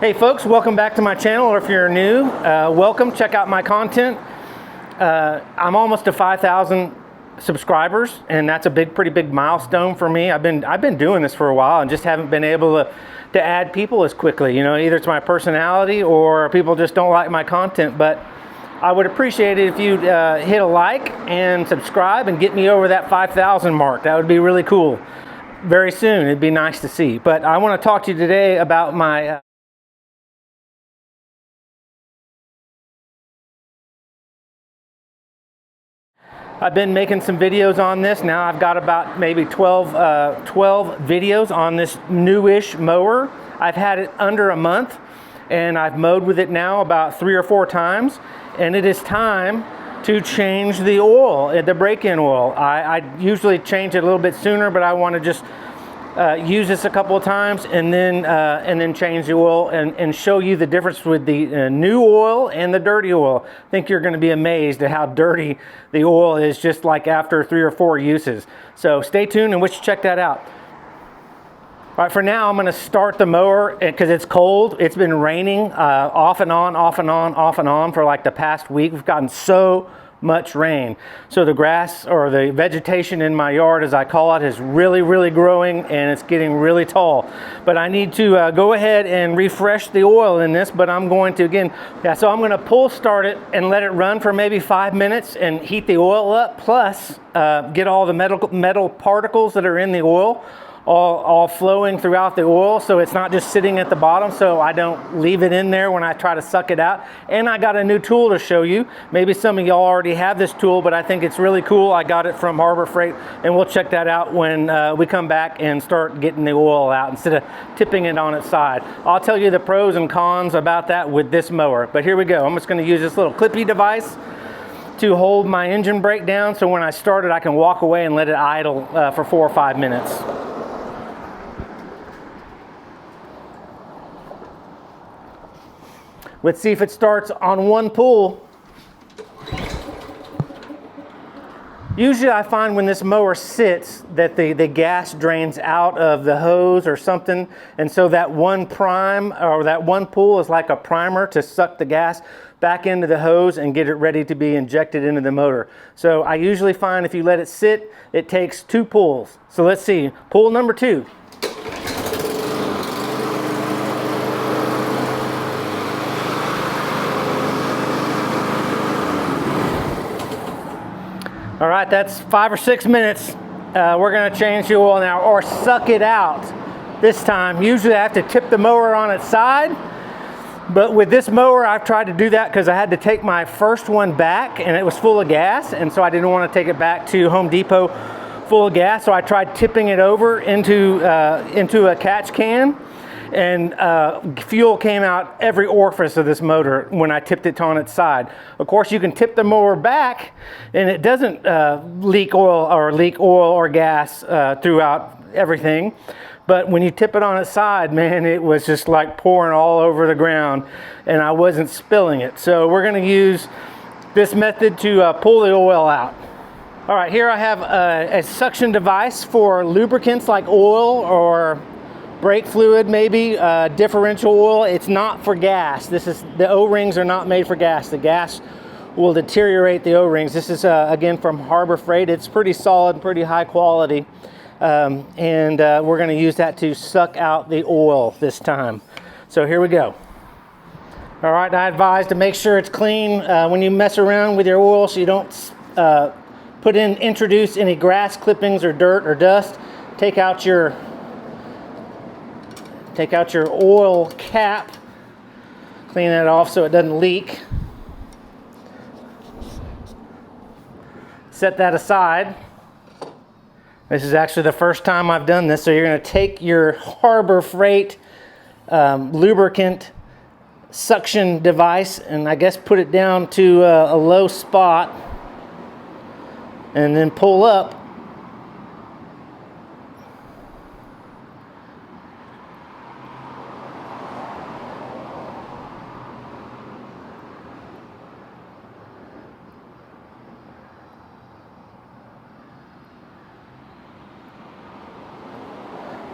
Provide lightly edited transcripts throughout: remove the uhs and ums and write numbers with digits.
Hey folks, welcome back to my channel, or if you're new, welcome, check out my content. I'm almost to 5,000 subscribers, and that's a pretty big milestone for me. I've been doing this for a while and just haven't been able to add people as quickly. You know, either it's my personality or people just don't like my content, but I would appreciate it if you'd hit a like and subscribe and get me over that 5,000 mark. That would be really cool. Very soon, it'd be nice to see. But I want to talk to you today about my I've been making some videos on this. Now I've got about maybe 12 videos on this newish mower. I've had it under a month and I've mowed with it now about 3 or 4 times, and it is time to change the oil, the break-in oil. I usually change it a little bit sooner, but I want to just use this a couple of times and then change the oil and show you the difference with the new oil and the dirty oil. I think you're going to be amazed at how dirty the oil is just like after 3 or 4 uses. So stay tuned and check that out. All right, for now I'm going to start the mower because it's cold. It's been raining off and on for like the past week. We've gotten so much rain. So the grass, or the vegetation in my yard, as I call it, is really growing, and it's getting really tall. But I need to go ahead and refresh the oil in this, but I'm going to so I'm going to pull start it and let it run for maybe 5 minutes and heat the oil up, plus get all the metal particles that are in the oil all flowing throughout the oil, so it's not just sitting at the bottom, so I don't leave it in there when I try to suck it out. And I got a new tool to show you. Maybe some of y'all already have this tool, but I think it's really cool. I got it from Harbor Freight, and we'll check that out when we come back and start getting the oil out instead of tipping it on its side. I'll tell you the pros and cons about that with this mower, but here we go. I'm just going to use this little clippy device to hold my engine brake down, so when I start it I can walk away and let it idle for 4 or 5 minutes. Let's see if it starts on one pull. Usually I find when this mower sits that the gas drains out of the hose or something, and so that one prime or that one pull is like a primer to suck the gas back into the hose and get it ready to be injected into the motor. So I usually find if you let it sit, it takes 2 pulls. So let's see, pull number 2. All right, that's 5 or 6 minutes. We're gonna change the oil now, or suck it out this time. Usually I have to tip the mower on its side, but with this mower I've tried to do that because I had to take my first one back and it was full of gas, and so I didn't want to take it back to Home Depot full of gas, so I tried tipping it over into a catch can, and fuel came out every orifice of this motor when I tipped it on its side. Of course, you can tip the mower back and it doesn't leak oil or gas throughout everything. But when you tip it on its side, man, it was just like pouring all over the ground, and I wasn't spilling it. So we're gonna use this method to pull the oil out. All right, here I have a suction device for lubricants like oil or brake fluid, maybe differential oil. It's not for gas. The O-rings are not made for gas. The gas will deteriorate the O-rings. This is again from Harbor Freight. It's pretty solid, pretty high quality, and we're going to use that to suck out the oil this time. So here we go. All right, I advise to make sure it's clean when you mess around with your oil, so you don't introduce any grass clippings or dirt or dust. Take out your oil cap, clean that off so it doesn't leak. Set that aside. This is actually the first time I've done this, so you're going to take your Harbor Freight lubricant suction device and I guess put it down to a low spot and then pull up.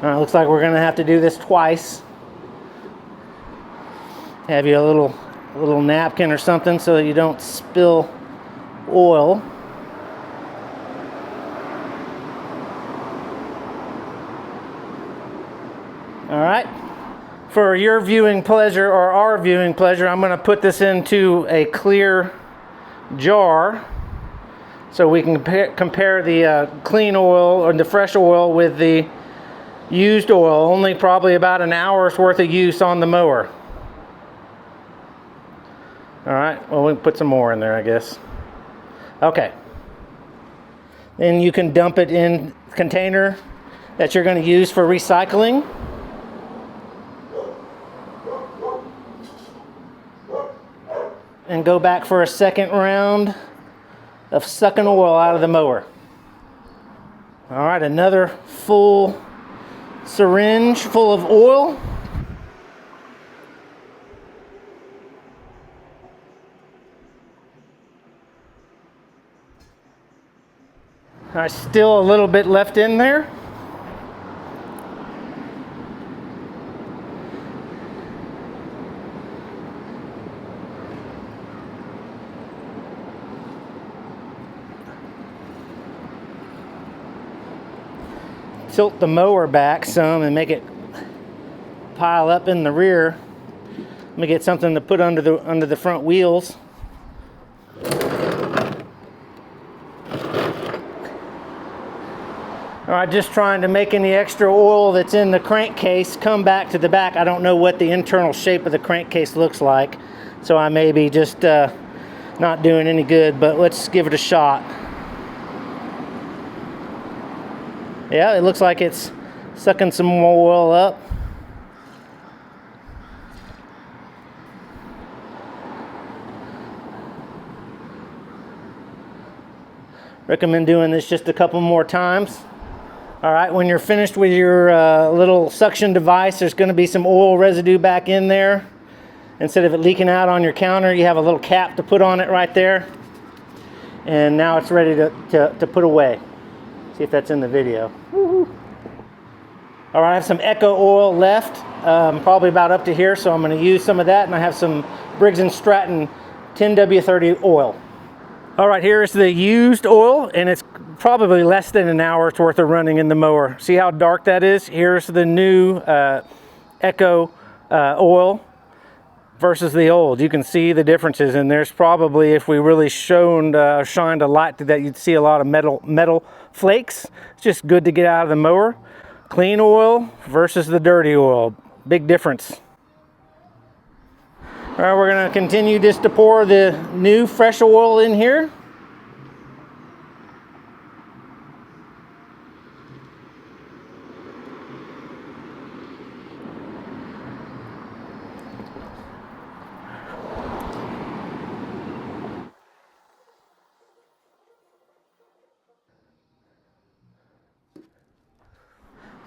All right, looks like we're going to have to do this twice. Have you a little napkin or something so that you don't spill oil. All right. For your viewing pleasure, or our viewing pleasure, I'm going to put this into a clear jar so we can compare the clean oil or the fresh oil with the used oil. Only probably about an hour's worth of use on the mower. All right, well, we can put some more in there, I guess. Okay. Then you can dump it in the container that you're going to use for recycling. And go back for a second round of sucking oil out of the mower. All right, another full syringe full of oil. All right, still a little bit left in there. Tilt the mower back some and make it pile up in the rear. Let me get something to put under the front wheels. All right, just trying to make any extra oil that's in the crankcase come back to the back. I don't know what the internal shape of the crankcase looks like, so I may be just not doing any good, but let's give it a shot. Yeah, it looks like it's sucking some more oil up. Recommend doing this just a couple more times. All right, when you're finished with your little suction device, there's going to be some oil residue back in there. Instead of it leaking out on your counter, you have a little cap to put on it right there. And now it's ready to put away. See if that's in the video. Woo-hoo. All right, I have some Echo oil left, probably about up to here, so I'm going to use some of that, and I have some Briggs & Stratton 10W30 oil. All right, here is the used oil, and it's probably less than an hour's worth of running in the mower. See how dark that is? Here's the new Echo oil versus the old. You can see the differences, and there's probably, if we really shined a light to that, you'd see a lot of metal flakes. It's just good to get out of the mower. Clean oil versus the dirty oil. Big difference. All right, we're going to continue just to pour the new fresh oil in here.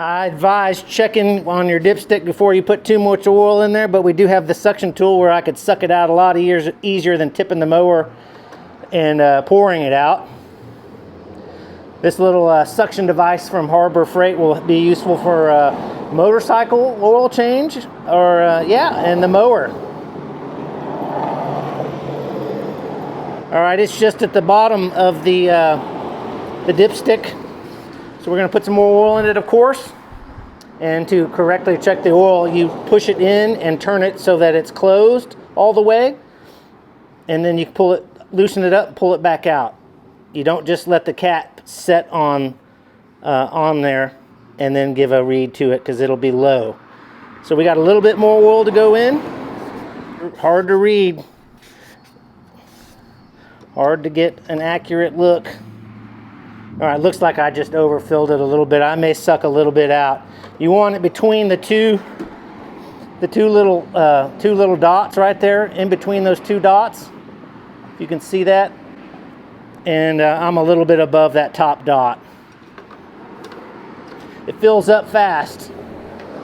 I advise checking on your dipstick before you put too much oil in there, but we do have the suction tool where I could suck it out a lot easier than tipping the mower and pouring it out. This little suction device from Harbor Freight will be useful for motorcycle oil change, or and the mower. All right, it's just at the bottom of the dipstick. So we're going to put some more oil in it, of course. And to correctly check the oil, you push it in and turn it so that it's closed all the way. And then you pull it, loosen it up, and pull it back out. You don't just let the cap set on there and then give a read to it, because it'll be low. So we got a little bit more oil to go in. Hard to read. Hard to get an accurate look. All right, looks like I just overfilled it a little bit. I may suck a little bit out. You want it between the two little dots right there, in between those two dots. If you can see that. And I'm a little bit above that top dot. It fills up fast.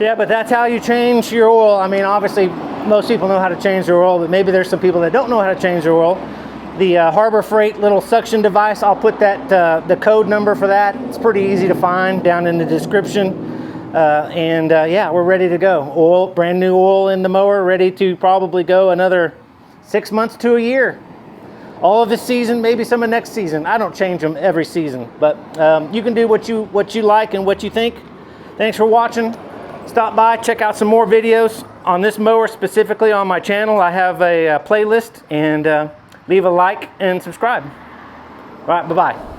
Yeah, but that's how you change your oil. I mean, obviously, most people know how to change their oil, but maybe there's some people that don't know how to change their oil. The Harbor Freight little suction device, I'll put that the code number for that. It's pretty easy to find down in the description. Yeah, we're ready to go. Oil, brand new oil in the mower, ready to probably go another 6 months to a year. All of this season, maybe some of next season. I don't change them every season, but you can do what you like and what you think. Thanks for watching. Stop by, check out some more videos on this mower specifically on my channel. I have a playlist, and leave a like and subscribe. All right, bye-bye.